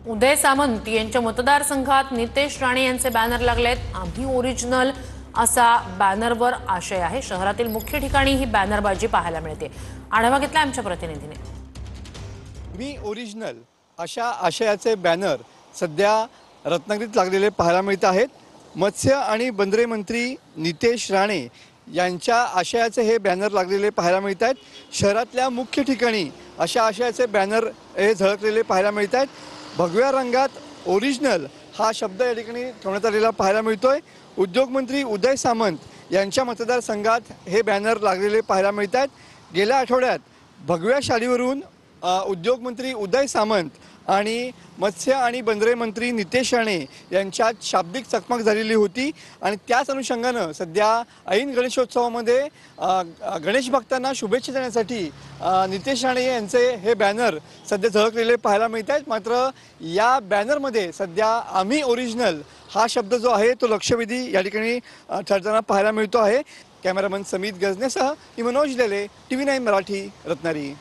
उदय सामंत यांच्या मतदारसंघात नितेश राणे यांचे बॅनर लागलेत। आम्ही ओरिजिनल असा बॅनरवर आशय आहे। शहरातील मुख्य ठिकाणी ही बॅनरबाजी पाहायला मिळते। आढावा घेतला आमच्या प्रतिनिधीने। मी ओरिजिनल अशा आशयाचे बॅनर सध्या रत्नागिरीत लागलेले पाहायला मिळत आहेत। मत्स्य आणि बंदरे मंत्री नितेश राणे यांच्या आशयाचे हे बॅनर लागलेले पाहायला मिळत आहेत। शहरातल्या मुख्य ठिकाणी अशा आशयाचे बॅनर हे झळकलेले पाहायला मिळत आहेत। भगव्या रंगात ओरिजिनल हा शब्द या ठिकाणी ठेवण्यात आलेला पाहायला मिळतोय। उद्योगमंत्री उदय सामंत यांच्या मतदारसंघात हे बॅनर लागलेले पाहायला मिळत आहेत। गेल्या आठवड्यात भगव्या शालीवरून उद्योगमंत्री उदय सामंत आणि मत्स्य आणि बंदरे मंत्री नितेश राणे यांच्यात शाब्दिक चकमक झालेली होती आणि त्याच अनुषंगाने सध्या ऐन गणेशोत्सवामध्ये गणेश भक्तांना शुभेच्छा देण्यासाठी नितेश राणे यांचे हे बॅनर सध्या झळकलेले पाहायला मिळत आहेत। मात्र या बॅनरमध्ये सध्या आम्ही ओरिजिनल हा शब्द जो आहे तो लक्षवेधी या ठिकाणी ठरताना पाहायला मिळतो आहे। कॅमेरामन समीत गजनेसह मनोज लेले, TV9 मराठी, रत्नागिरी।